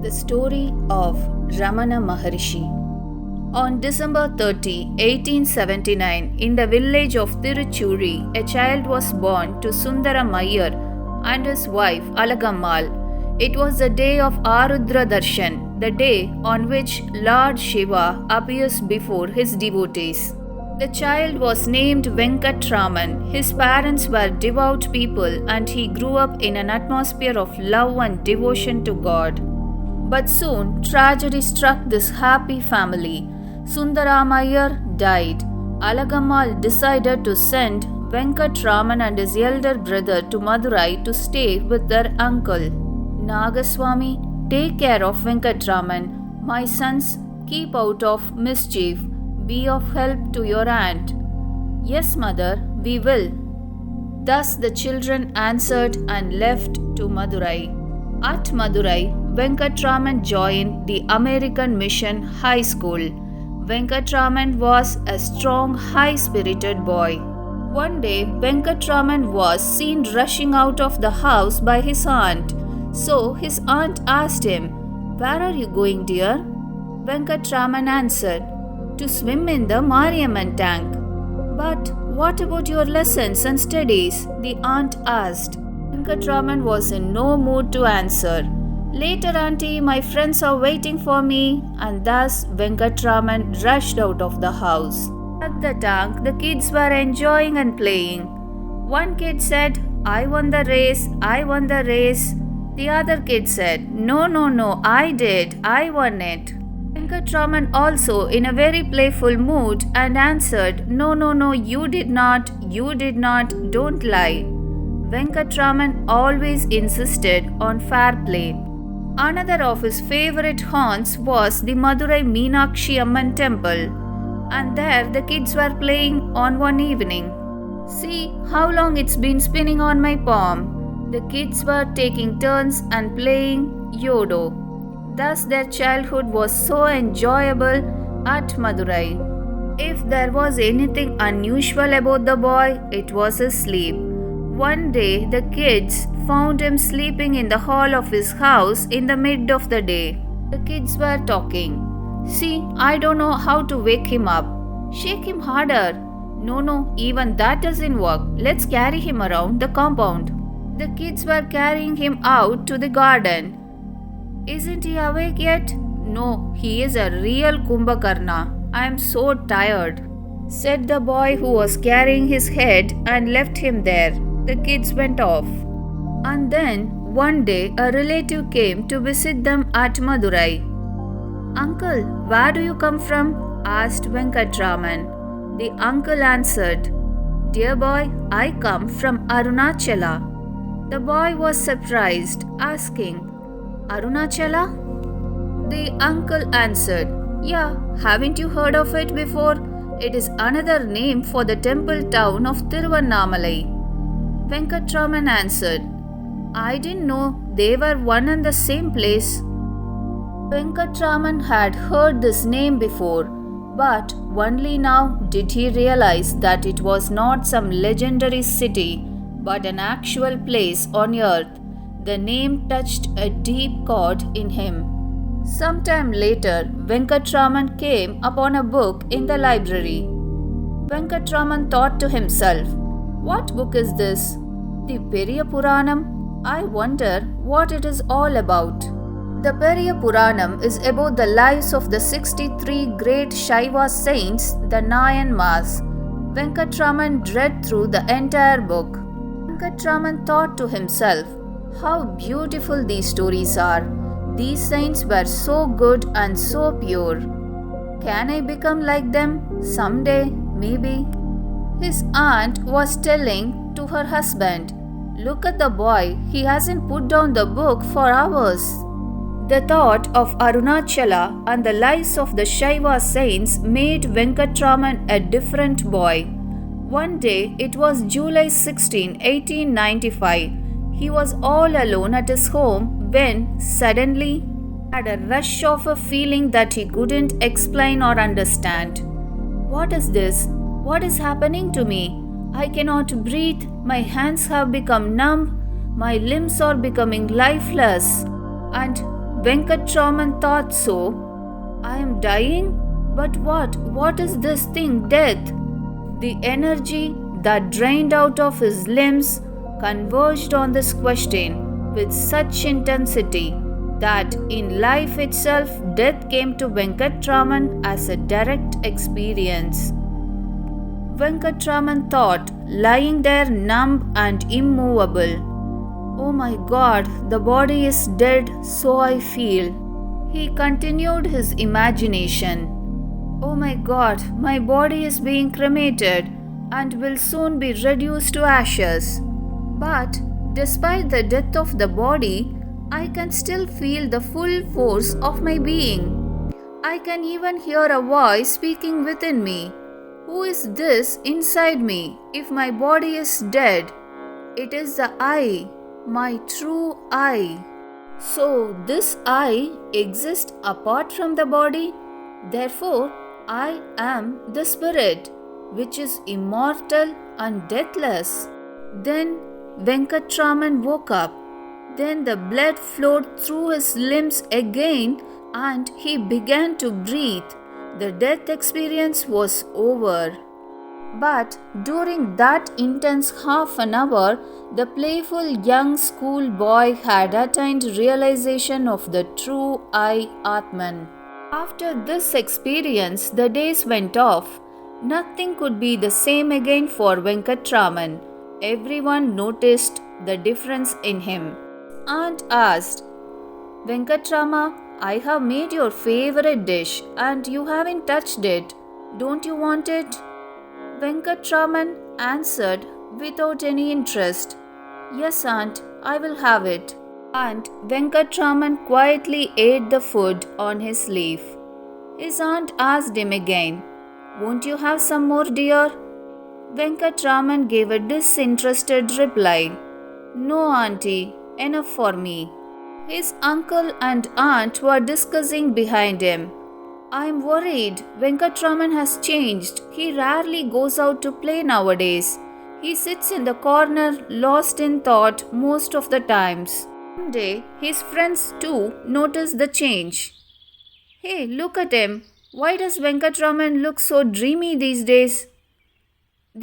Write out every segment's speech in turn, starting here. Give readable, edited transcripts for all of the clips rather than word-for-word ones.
The story of Ramana Maharishi. On December 30, 1879, in the village of Tiruchuri, a child was born to Sundaramaiyer and his wife Alagammal. It was the day of Arudra Darshan, the day on which Lord Shiva appears before his devotees. The child was named Venkatraman. His parents were devout people and he grew up in an atmosphere of love and devotion to God. But soon tragedy struck this happy family. Sundaramaiyer died. Alagammal decided to send Venkatraman and his elder brother to Madurai to stay with their uncle. Nagaswami, take care of Venkatraman. My sons, keep out of mischief. Be of help to your aunt. Yes, mother, we will. Thus the children answered and left to Madurai. At Madurai, Venkatraman joined the American Mission High School. Venkatraman was a strong, high-spirited boy. One day, Venkatraman was seen rushing out of the house by his aunt. So his aunt asked him, "Where are you going, dear?" Venkatraman answered, "To swim in the Mariamman tank." "But what about your lessons and studies?" the aunt asked. Venkatraman was in no mood to answer. "Later, auntie, my friends are waiting for me." And thus Venkatraman rushed out of the house. At the tank, the kids were enjoying and playing. One kid said, "I won the race, I won the race." The other kid said, No, I did, I won it." Venkatraman also in a very playful mood and answered, No, you did not, don't lie." Venkatraman always insisted on fair play. Another of his favorite haunts was the Madurai Meenakshi Amman temple, and there the kids were playing on one evening. "See how long it's been spinning on my palm." The kids were taking turns and playing yodo. Thus their childhood was so enjoyable at Madurai. If there was anything unusual about the boy, it was his sleep. One day the kids found him sleeping in the hall of his house in the mid of the day. The kids were talking. "See, I don't know how to wake him up." "Shake him harder." No, even that doesn't work. Let's carry him around the compound." The kids were carrying him out to the garden. "Isn't he awake yet?" "No, he is a real Kumbhakarna. I am so tired," said the boy who was carrying his head, and left him there. The kids went off. And then one day a relative came to visit them at Madurai. "Uncle, where do you come from?" asked Venkatraman. The uncle answered, "Dear boy, I come from Arunachala." The boy was surprised, asking, "Arunachala?" The uncle answered, "Yeah, haven't you heard of it before? It is another name for the temple town of Tiruvannamalai." Venkatraman answered, "I didn't know they were one and the same place." Venkatraman had heard this name before, but only now did he realize that it was not some legendary city, but an actual place on earth. The name touched a deep chord in him. Sometime later, Venkatraman came upon a book in the library. Venkatraman thought to himself, "What book is this? The Periya Puranam? I wonder what it is all about." The Periya Puranam is about the lives of the 63 great Shiva saints, the Nayanmas. Venkatraman read through the entire book. Venkatraman thought to himself, "How beautiful these stories are. These saints were so good and so pure. Can I become like them someday, maybe?" His aunt was telling to her husband, "Look at the boy, he hasn't put down the book for hours." The thought of Arunachala and the lives of the Shiva saints made Venkatraman a different boy. One day, it was July 16, 1895. He was all alone at his home when suddenly had a rush of a feeling that he couldn't explain or understand. "What is this? What is happening to me? I cannot breathe. My hands have become numb. My limbs are becoming lifeless." And Venkatraman thought so. I am dying? But what? What is this thing, death? The energy that drained out of his limbs converged on this question with such intensity that in life itself death came to Venkatraman as a direct experience. Venkatraman thought, lying there numb and immovable, "Oh my God, the body is dead, so I feel." He continued his imagination. "Oh my God, my body is being cremated and will soon be reduced to ashes. But despite the death of the body, I can still feel the full force of my being. I can even hear a voice speaking within me. Who is this inside me if my body is dead? It is the I, my true I. So this I exists apart from the body. Therefore, I am the spirit, which is immortal and deathless." Then Venkatraman woke up. Then the blood flowed through his limbs again and he began to breathe. The death experience was over. But during that intense half an hour, the playful young schoolboy had attained realization of the true I, Atman. After this experience, the days went off. Nothing could be the same again for Venkatraman. Everyone noticed the difference in him. Aunt asked, "Venkatrama, I have made your favorite dish and you haven't touched it. Don't you want it?" Venkatraman answered without any interest, "Yes, aunt, I will have it." And Venkatraman quietly ate the food on his leaf. His aunt asked him again, "Won't you have some more, dear?" Venkatraman gave a disinterested reply, "No, auntie, enough for me." His uncle and aunt were discussing behind him. "I am worried. Venkatraman has changed. He rarely goes out to play nowadays. He sits in the corner lost in thought most of the times." One day, his friends too noticed the change. "Hey, look at him. Why does Venkatraman look so dreamy these days?"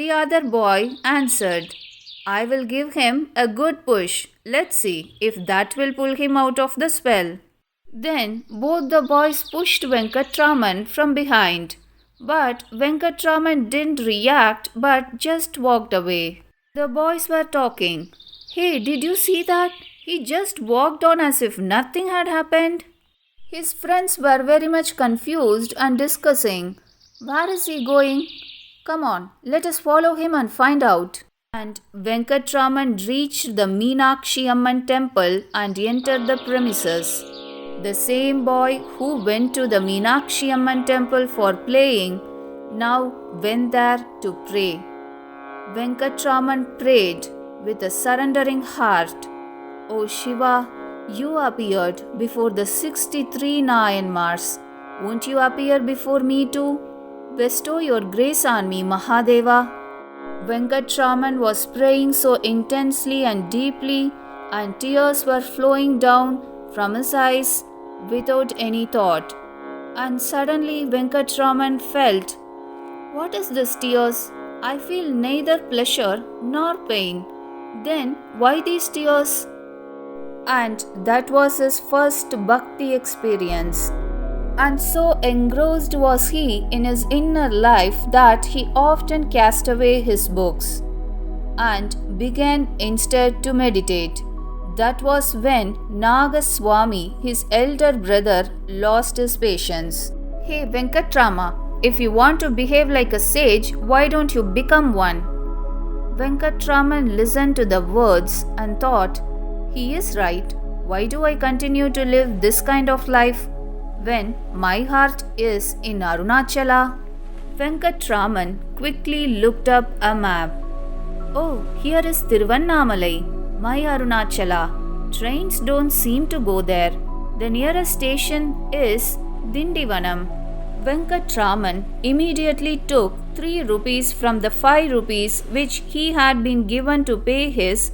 The other boy answered, "I will give him a good push. Let's see if that will pull him out of the spell." Then both the boys pushed Venkatraman from behind. But Venkatraman didn't react but just walked away. The boys were talking. "Hey, did you see that? He just walked on as if nothing had happened." His friends were very much confused and discussing, "Where is he going? Come on, let us follow him and find out." And Venkatraman reached the Meenakshi Amman temple and entered the premises. The same boy who went to the Meenakshi Amman temple for playing now went there to pray. Venkatraman prayed with a surrendering heart, "O Shiva, you appeared before the 63 Nayanmars. Won't you appear before me too? Bestow your grace on me, Mahadeva." Venkatraman was praying so intensely and deeply, and tears were flowing down from his eyes without any thought. And suddenly Venkatraman felt, "What is this tears? I feel neither pleasure nor pain. Then why these tears?" And that was his first Bhakti experience. And so engrossed was he in his inner life that he often cast away his books and began instead to meditate. That was when Nagaswami, his elder brother, lost his patience. "Hey Venkatrama, if you want to behave like a sage, why don't you become one?" Venkatraman listened to the words and thought, "He is right. Why do I continue to live this kind of life when my heart is in Arunachala?" Venkatraman quickly looked up a map. "Oh, here is Tiruvannamalai, my Arunachala. Trains don't seem to go there. The nearest station is Dindivanam." Venkatraman immediately took 3 rupees from the 5 rupees which he had been given to pay his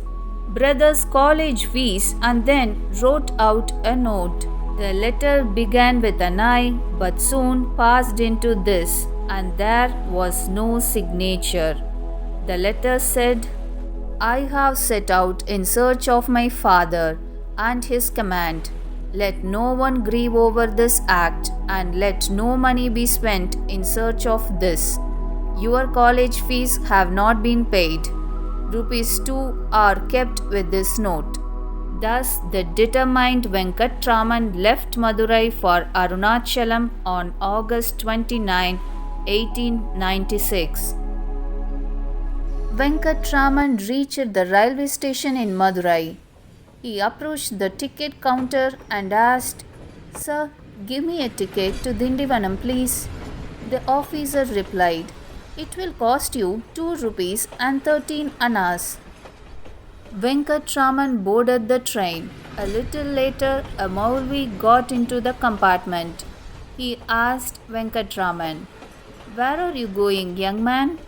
brother's college fees and then wrote out a note. The letter began with an I, but soon passed into this, and there was no signature. The letter said, I have set out in search of my father and his command. Let no one grieve over this act, and let no money be spent in search of this. Your college fees have not been paid. ₹2 are kept with this note. Thus, the determined Venkatraman left Madurai for Arunachalam on August 29, 1896. Venkatraman reached the railway station in Madurai. He approached the ticket counter and asked, Sir, give me a ticket to Dindivanam, please. The officer replied, It will cost you ₹2 and 13 annas. Venkatraman boarded the train. A little later, a Maulvi got into the compartment. He asked Venkatraman, Where are you going, young man?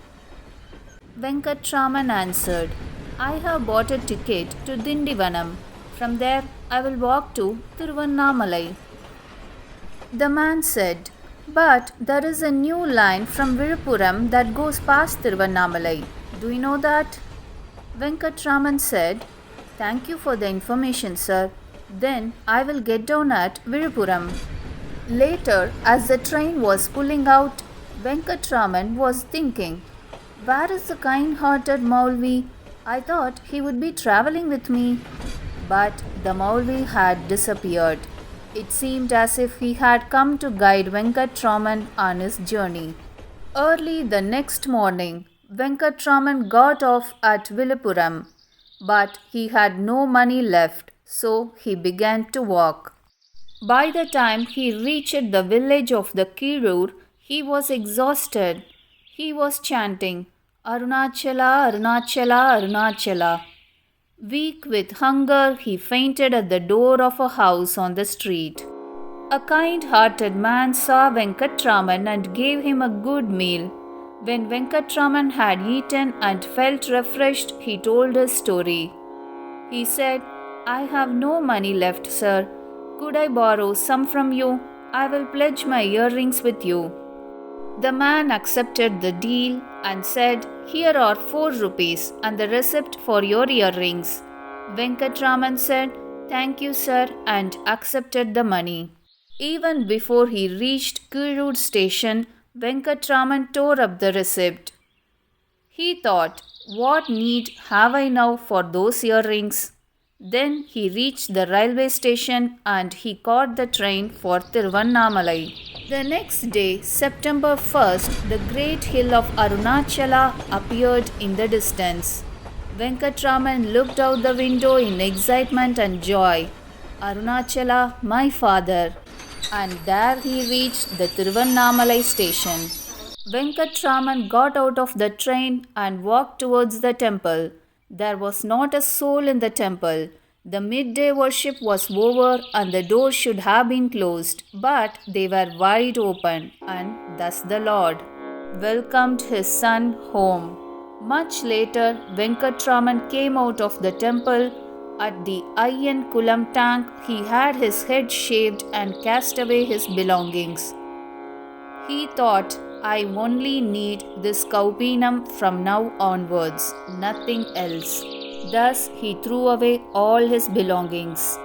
Venkatraman answered, I have bought a ticket to Dindivanam. From there, I will walk to Tiruvannamalai. The man said, But there is a new line from Virupaksha that goes past Tiruvannamalai. Do you know that? Venkatraman said, Thank you for the information, sir. Then I will get down at Virupaksha. Later, as the train was pulling out, Venkatraman was thinking, Where is the kind-hearted Maulvi? I thought he would be travelling with me. But the Maulvi had disappeared. It seemed as if he had come to guide Venkatraman on his journey. Early the next morning, Venkatraman got off at Vilupuram, but he had no money left, so he began to walk. By the time he reached the village of the Kirur, he was exhausted. He was chanting, Arunachala, Arunachala, Arunachala. Weak with hunger, he fainted at the door of a house on the street. A kind-hearted man saw Venkatraman and gave him a good meal. When Venkatraman had eaten and felt refreshed, he told his story. He said, I have no money left, sir. Could I borrow some from you? I will pledge my earrings with you. The man accepted the deal and said, Here are ₹4 and the receipt for your earrings. Venkatraman said, Thank you, sir, and accepted the money. Even before he reached Kirur station, Venkatraman tore up the receipt. He thought, What need have I now for those earrings? Then he reached the railway station and he caught the train for Tiruvannamalai. The next day, September 1st, the great hill of Arunachala appeared in the distance. Venkatraman looked out the window in excitement and joy. Arunachala, my father. And there he reached the Tiruvannamalai station. Venkatraman got out of the train and walked towards the temple. There was not a soul in the temple. The midday worship was over and the doors should have been closed, but they were wide open, and thus the Lord welcomed his son home. Much later, Venkatraman came out of the temple. At the Ayyan Kulam tank, he had his head shaved and cast away his belongings. He thought, I only need this kaupinam from now onwards, nothing else. Thus he threw away all his belongings.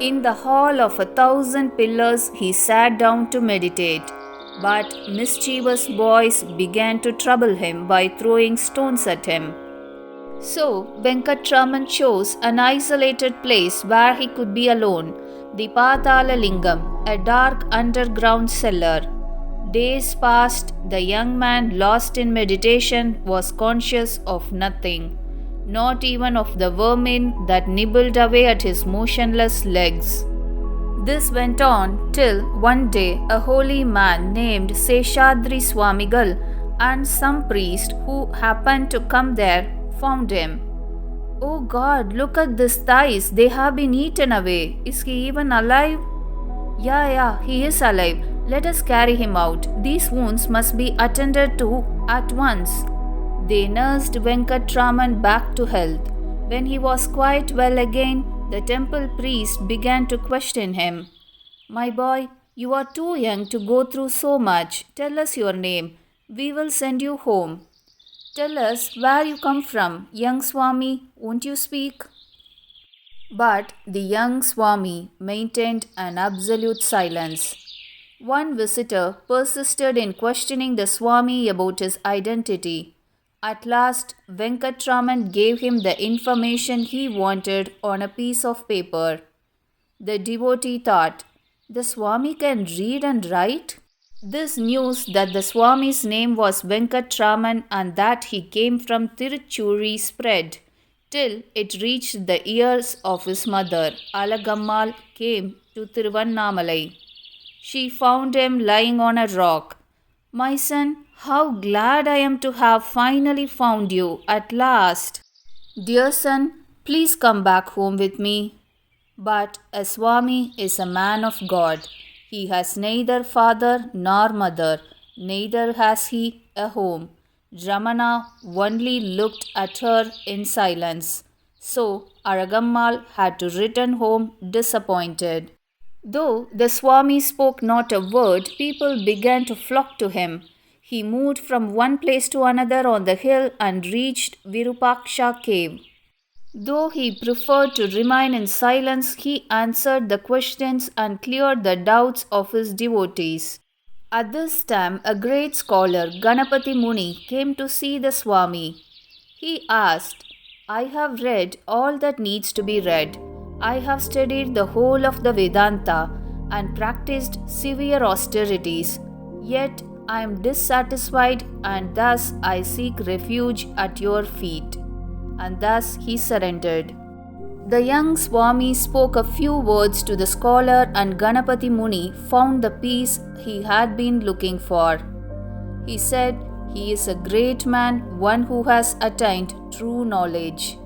In the hall of 1,000 pillars he sat down to meditate, but mischievous boys began to trouble him by throwing stones at him. So Venkatraman chose an isolated place where he could be alone, the Patala Lingam, a dark underground cellar. Days passed, the young man, lost in meditation, was conscious of nothing, not even of the vermin that nibbled away at his motionless legs. This went on till one day a holy man named Seshadri Swamigal and some priest who happened to come there found him. Oh God, look at these thighs, they have been eaten away. Is he even alive? Yeah, he is alive. Let us carry him out. These wounds must be attended to at once. They nursed Venkatraman back to health. When he was quite well again, the temple priest began to question him. My boy, you are too young to go through so much. Tell us your name. We will send you home. Tell us where you come from, young Swami. Won't you speak? But the young Swami maintained an absolute silence. One visitor persisted in questioning the Swami about his identity. At last, Venkatraman gave him the information he wanted on a piece of paper. The devotee thought, the Swami can read and write? This news that the Swami's name was Venkatraman and that he came from Tiruchuri spread till it reached the ears of his mother. Alagammal came to Tiruvannamalai. She found him lying on a rock. My son, how glad I am to have finally found you at last. Dear son, please come back home with me. But a Swami is a man of God. He has neither father nor mother, neither has he a home. Ramana only looked at her in silence. So Aragammal had to return home disappointed. Though the Swami spoke not a word, people began to flock to him. He moved from one place to another on the hill and reached Virupaksha cave. Though he preferred to remain in silence, he answered the questions and cleared the doubts of his devotees. At this time, a great scholar, Ganapati Muni, came to see the Swami. He asked, I have read all that needs to be read. I have studied the whole of the Vedanta and practiced severe austerities. Yet I am dissatisfied and thus I seek refuge at your feet. And thus he surrendered. The young Swami spoke a few words to the scholar and Ganapati Muni found the peace he had been looking for. He said, he is a great man, one who has attained true knowledge.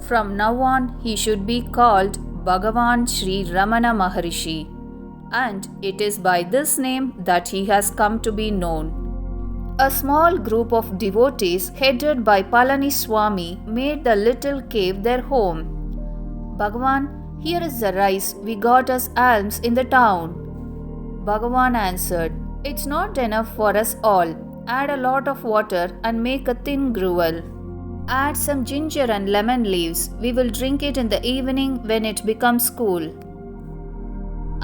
From now on, he should be called Bhagavan Sri Ramana Maharishi, and it is by this name that he has come to be known. A small group of devotees headed by Palani Swami made the little cave their home. Bhagavan, here is the rice we got as alms in the town. Bhagavan answered, it's not enough for us all. Add a lot of water and make a thin gruel. Add some ginger and lemon leaves. We will drink it in the evening when it becomes cool.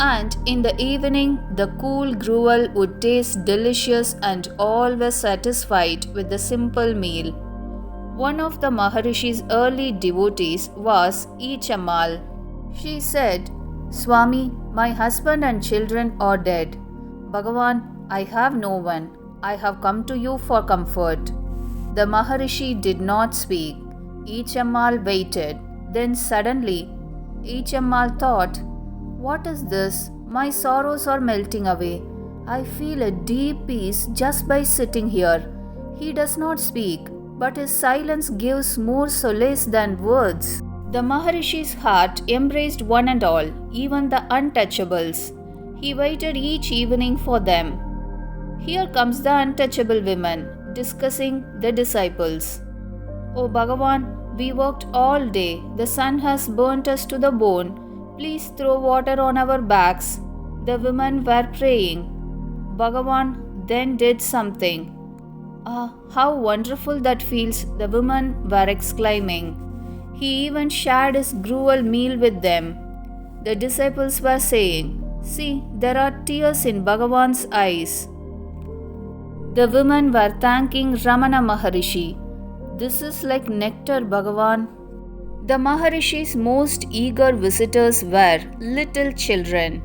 And in the evening, the cool gruel would taste delicious and all were satisfied with the simple meal. One of the Maharishi's early devotees was Echamal. She said, Swami, my husband and children are dead. Bhagavan, I have no one. I have come to you for comfort. The Maharishi did not speak. Echamal waited. Then suddenly, Echamal thought, what is this? My sorrows are melting away. I feel a deep peace just by sitting here. He does not speak, but his silence gives more solace than words. The Maharishi's heart embraced one and all, even the untouchables. He waited each evening for them. Here comes the untouchable women, discussing the disciples. O Bhagavan, we worked all day. The sun has burnt us to the bone. Please throw water on our backs. The women were praying. Bhagavan then did something. Ah, how wonderful that feels, the women were exclaiming. He even shared his gruel meal with them. The disciples were saying, see, there are tears in Bhagavan's eyes. The women were thanking Ramana Maharishi. This is like nectar, Bhagavan. The Maharishi's most eager visitors were little children.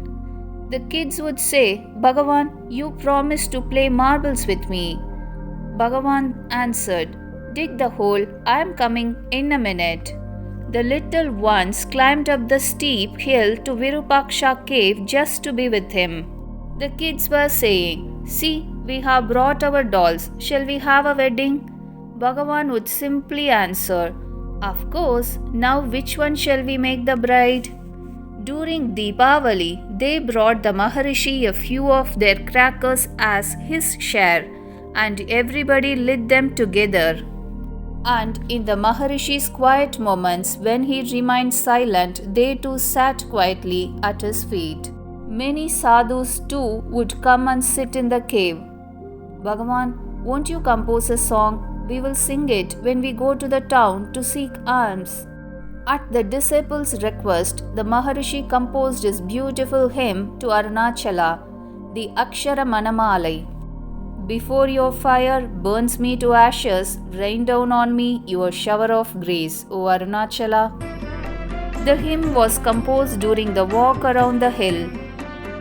The kids would say, Bhagavan, you promised to play marbles with me. Bhagavan answered, dig the hole, I am coming in a minute. The little ones climbed up the steep hill to Virupaksha cave just to be with him. The kids were saying, see, we have brought our dolls, shall we have a wedding? Bhagavan would simply answer, of course, now which one shall we make the bride? During Deepavali, they brought the Maharishi a few of their crackers as his share, and everybody lit them together. And in the Maharishi's quiet moments, when he remained silent, they too sat quietly at his feet. Many sadhus too would come and sit in the cave. Bhagavan, won't you compose a song? We will sing it when we go to the town to seek alms. At the disciples' request, the Maharishi composed his beautiful hymn to Arunachala, the Ramana Maharishi. Before your fire burns me to ashes, rain down on me your shower of grace, O Arunachala. The hymn was composed during the walk around the hill.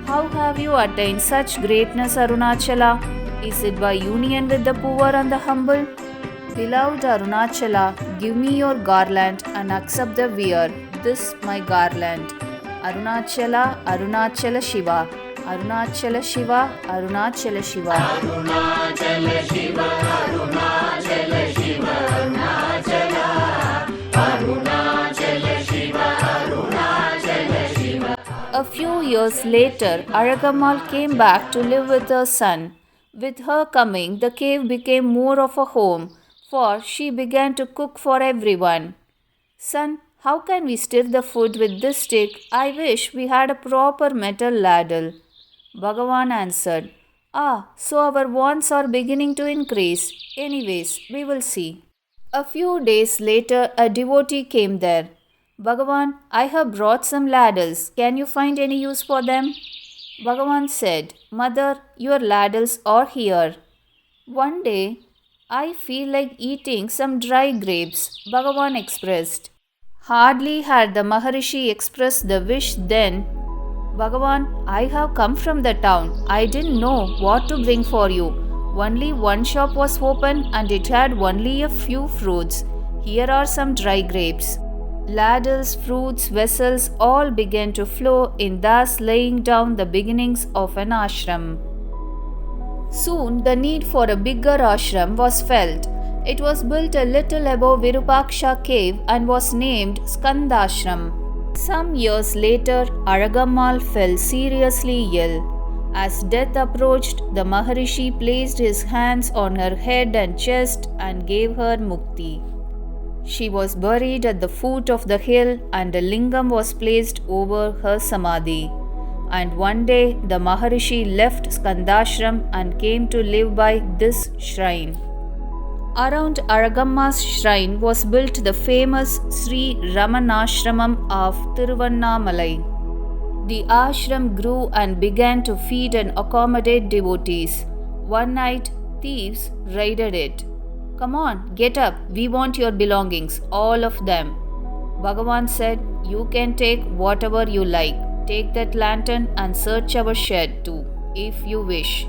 How have you attained such greatness, Arunachala? Is it by union with the poor and the humble? Beloved Arunachala, give me your garland and accept the wear, this my garland. Arunachala, Arunachala Shiva, Arunachala Shiva, Arunachala Shiva. Arunachala Shiva, Arunachala Shiva, Arunachala, Arunachala Shiva, Arunachala Shiva. A few years later, Aragammal came back to live with her son. With her coming, the cave became more of a home, for she began to cook for everyone. Son, how can we stir the food with this stick? I wish we had a proper metal ladle. Bhagavan answered, so our wants are beginning to increase. Anyways, we will see. A few days later, a devotee came there. Bhagavan, I have brought some ladles. Can you find any use for them? Bhagavan said, Mother, your ladles are here. One day, I feel like eating some dry grapes, Bhagavan expressed. Hardly had the Maharishi expressed the wish then, Bhagavan, I have come from the town. I didn't know what to bring for you. Only one shop was open and it had only a few fruits. Here are some dry grapes. Ladles, fruits, vessels all began to flow in, thus laying down the beginnings of an ashram. Soon the need for a bigger ashram was felt. It was built a little above Virupaksha cave and was named Skandashramam. Some years later, Aragammal fell seriously ill. As death approached, the Maharishi placed his hands on her head and chest and gave her mukti. She was buried at the foot of the hill and a lingam was placed over her samadhi. And one day the Maharishi left Skandashram and came to live by this shrine. Around Aragamma's shrine was built the famous Sri Ramanashramam of Tiruvannamalai. The ashram grew and began to feed and accommodate devotees. One night, thieves raided it. Come on, get up, we want your belongings, all of them. Bhagavan said, you can take whatever you like. Take that lantern and search our shed too, if you wish.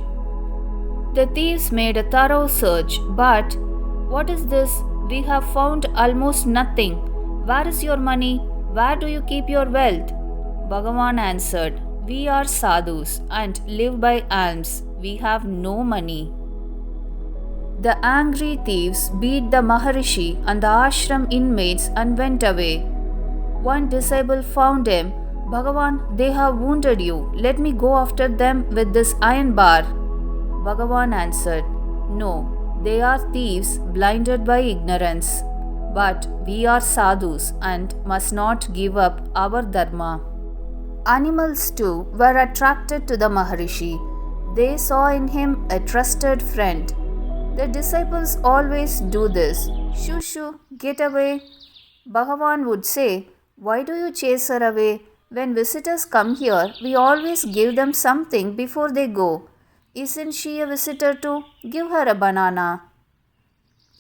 The thieves made a thorough search, but what is this? We have found almost nothing. Where is your money? Where do you keep your wealth? Bhagavan answered, we are sadhus and live by alms. We have no money. The angry thieves beat the Maharishi and the ashram inmates and went away. One disciple found him. Bhagavan, they have wounded you. Let me go after them with this iron bar. Bhagavan answered, no, they are thieves blinded by ignorance. But we are sadhus and must not give up our dharma. Animals too were attracted to the Maharishi. They saw in him a trusted friend. The disciples always do this. Shoo shoo, get away. Bhagavan would say, why do you chase her away? When visitors come here, we always give them something before they go. Isn't she a visitor too? Give her a banana.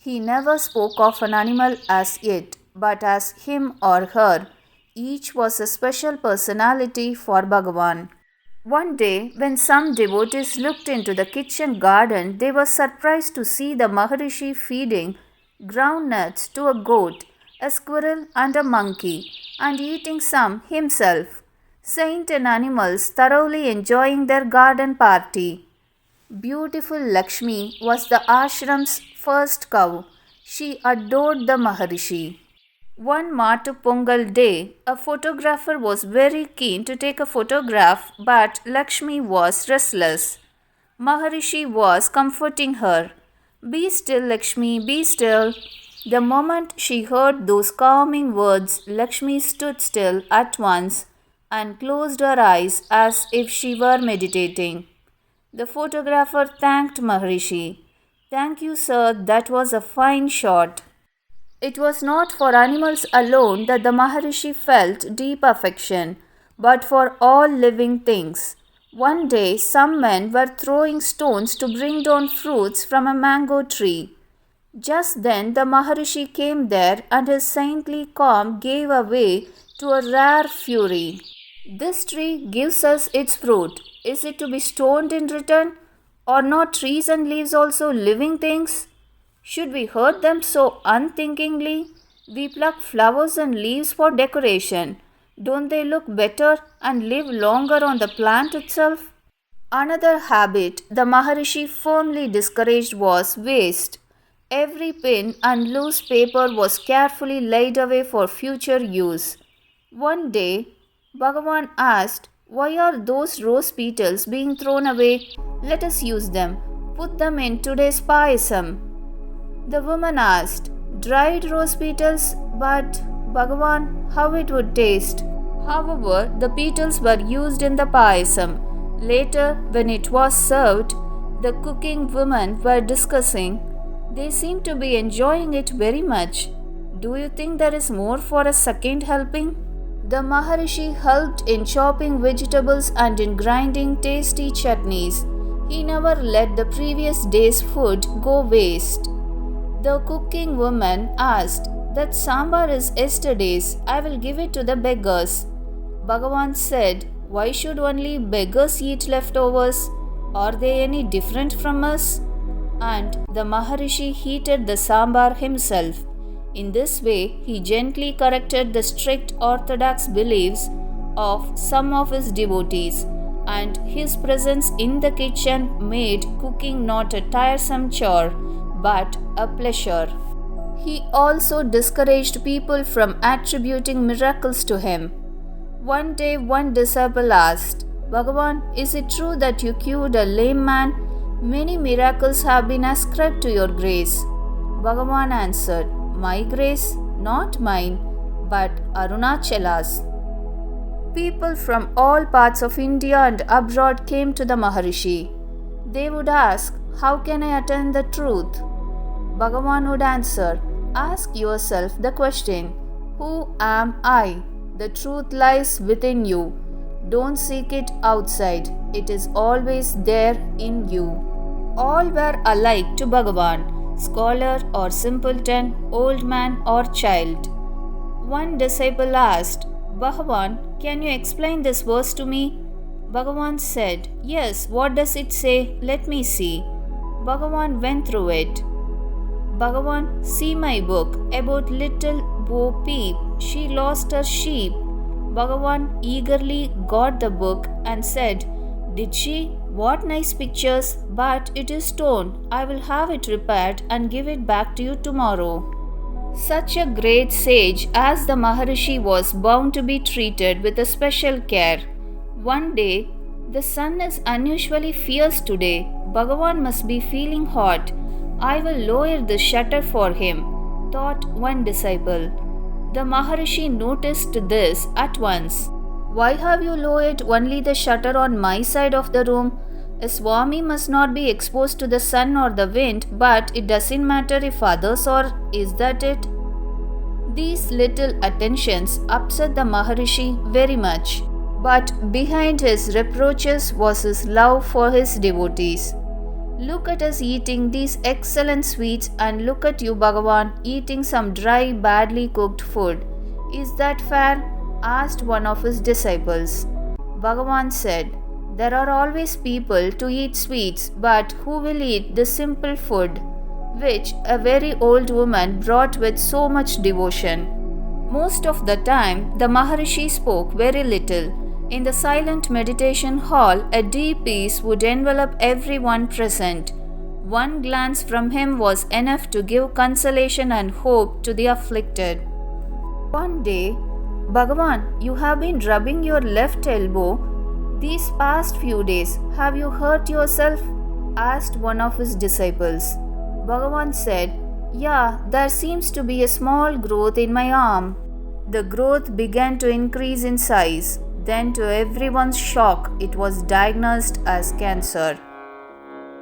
He never spoke of an animal as it, but as him or her. Each was a special personality for Bhagavan. One day, when some devotees looked into the kitchen garden, they were surprised to see the Maharishi feeding groundnuts to a goat, a squirrel and a monkey, and eating some himself. Saint and animals thoroughly enjoying their garden party. Beautiful Lakshmi was the ashram's first cow. She adored the Maharishi. One Matu Pongal day, a photographer was very keen to take a photograph, but Lakshmi was restless. Maharishi was comforting her. Be still, Lakshmi, be still. The moment she heard those calming words, Lakshmi stood still at once and closed her eyes as if she were meditating. The photographer thanked Maharishi. Thank you, sir, that was a fine shot. It was not for animals alone that the Maharishi felt deep affection, but for all living things. One day, some men were throwing stones to bring down fruits from a mango tree. Just then, the Maharishi came there, and his saintly calm gave way to a rare fury. This tree gives us its fruit. Is it to be stoned in return? Are not trees and leaves also living things? Should we hurt them so unthinkingly? We pluck flowers and leaves for decoration. Don't they look better and live longer on the plant itself? Another habit the Maharishi firmly discouraged was waste. Every pin and loose paper was carefully laid away for future use. One day, Bhagavan asked, "Why are those rose petals being thrown away? Let us use them. Put them in today's payasam." The woman asked, "Dried rose petals? But, Bhagavan, how it would taste?" However, the petals were used in the payasam. Later, when it was served, the cooking women were discussing. They seem to be enjoying it very much. Do you think there is more for a second helping? The Maharishi helped in chopping vegetables and in grinding tasty chutneys. He never let the previous day's food go waste. The cooking woman asked, "That sambar is yesterday's. I will give it to the beggars." Bhagavan said, "Why should only beggars eat leftovers? Are they any different from us?" And the Maharishi heated the sambar himself. In this way, he gently corrected the strict orthodox beliefs of some of his devotees, and his presence in the kitchen made cooking not a tiresome chore, but a pleasure. He also discouraged people from attributing miracles to him. One day, one disciple asked, "Bhagavan, is it true that you cured a lame man? Many miracles have been ascribed to your grace." Bhagavan answered, "My grace, not mine, but Arunachala's." People from all parts of India and abroad came to the Maharishi. They would ask, "How can I attain the truth?" Bhagavan would answer, "Ask yourself the question, who am I? The truth lies within you. Don't seek it outside. It is always there in you." All were alike to Bhagavan, scholar or simpleton, old man or child. One disciple asked, "Bhagavan, can you explain this verse to me?" Bhagavan said, "Yes, what does it say? Let me see." Bhagavan went through it. "Bhagavan, see my book about little Bo Peep. She lost her sheep." Bhagavan eagerly got the book and said, "Did she? What nice pictures, but it is torn. I will have it repaired and give it back to you tomorrow." Such a great sage as the Maharishi was bound to be treated with a special care. One day, "The sun is unusually fierce today. Bhagavan must be feeling hot. I will lower the shutter for him," thought one disciple. The Maharishi noticed this at once. "Why have you lowered only the shutter on my side of the room? A Swami must not be exposed to the sun or the wind, but it doesn't matter if others are. Is that it?" These little attentions upset the Maharishi very much, but behind his reproaches was his love for his devotees. "Look at us eating these excellent sweets, and look at you, Bhagavan, eating some dry, badly cooked food. Is that fair?" asked one of his disciples. Bhagavan said, "There are always people to eat sweets, but who will eat the simple food, which a very old woman brought with so much devotion?" Most of the time, the Maharishi spoke very little. In the silent meditation hall, a deep peace would envelop everyone present. One glance from him was enough to give consolation and hope to the afflicted. One day, "Bhagavan, you have been rubbing your left elbow these past few days. Have you hurt yourself?" asked one of his disciples. Bhagavan said, "Yeah, there seems to be a small growth in my arm." The growth began to increase in size. Then, to everyone's shock, it was diagnosed as cancer.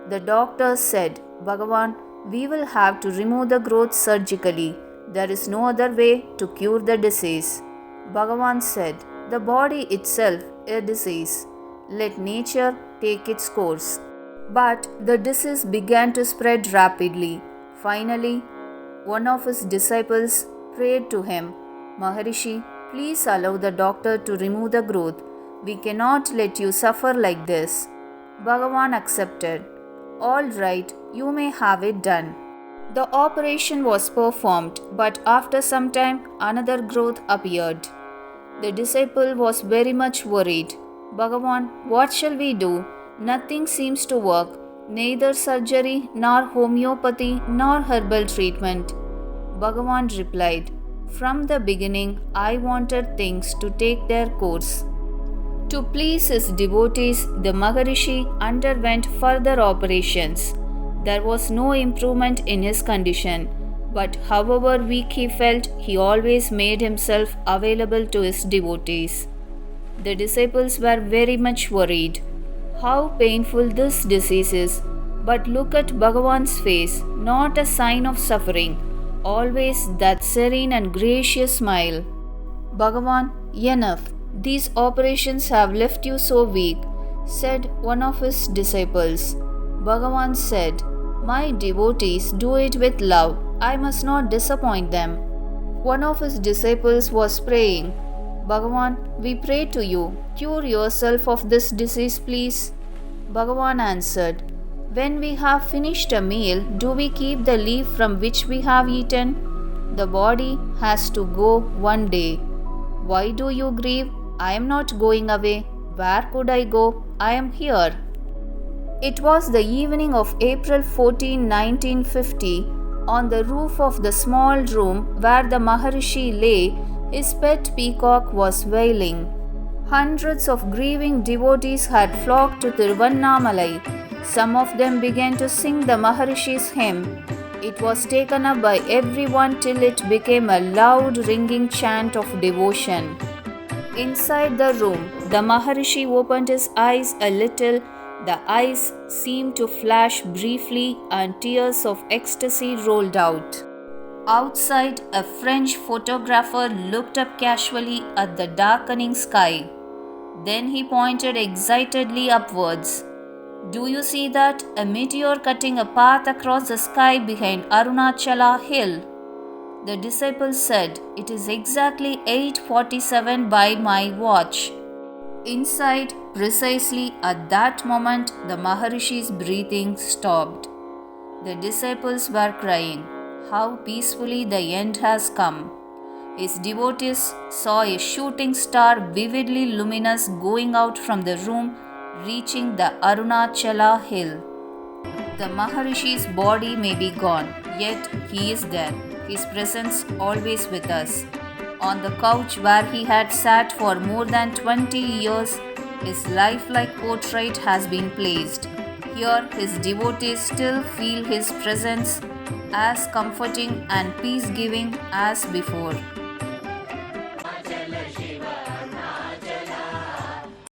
The doctors said, Bhagavan, we will have to remove the growth surgically. There is no other way to cure the disease. Bhagavan said, the body itself is a disease. Let nature take its course. But the disease began to spread rapidly. Finally, one of his disciples prayed to him, Maharishi, please allow the doctor to remove the growth. We cannot let you suffer like this. Bhagavan accepted. All right, you may have it done. The operation was performed, but after some time, another growth appeared. The disciple was very much worried. Bhagavan, what shall we do? Nothing seems to work, neither surgery, nor homeopathy, nor herbal treatment. Bhagavan replied, from the beginning, I wanted things to take their course. To please his devotees, the Maharishi underwent further operations. There was no improvement in his condition, but however weak he felt, he always made himself available to his devotees. The disciples were very much worried. How painful this disease is, but look at Bhagavan's face, not a sign of suffering, always that serene and gracious smile. Bhagavan, enough. These operations have left you so weak, said one of his disciples. Bhagavan said, my devotees do it with love. I must not disappoint them. One of his disciples was praying, Bhagavan, we pray to you, cure yourself of this disease, please. Bhagavan answered, when we have finished a meal, do we keep the leaf from which we have eaten? The body has to go one day. Why do you grieve? I am not going away. Where could I go? I am here. It was the evening of April 14, 1950. On the roof of the small room where the Maharishi lay, his pet peacock was wailing. Hundreds of grieving devotees had flocked to Tiruvannamalai. Some of them began to sing the Maharishi's hymn. It was taken up by everyone till it became a loud ringing chant of devotion. Inside the room, the Maharishi opened his eyes a little. The eyes seemed to flash briefly and tears of ecstasy rolled out. Outside, a French photographer looked up casually at the darkening sky. Then he pointed excitedly upwards. Do you see that? A meteor cutting a path across the sky behind Arunachala hill. The disciple said, it is exactly 8:47 by my watch. Inside, precisely at that moment, the Maharishi's breathing stopped. The disciples were crying, how peacefully the end has come. His devotees saw a shooting star vividly luminous going out from the room, reaching the Arunachala hill. The Maharishi's body may be gone, yet he is there, his presence always with us. On the couch where he had sat for more than 20 years, his lifelike portrait has been placed. Here, his devotees still feel his presence as comforting and peace-giving as before.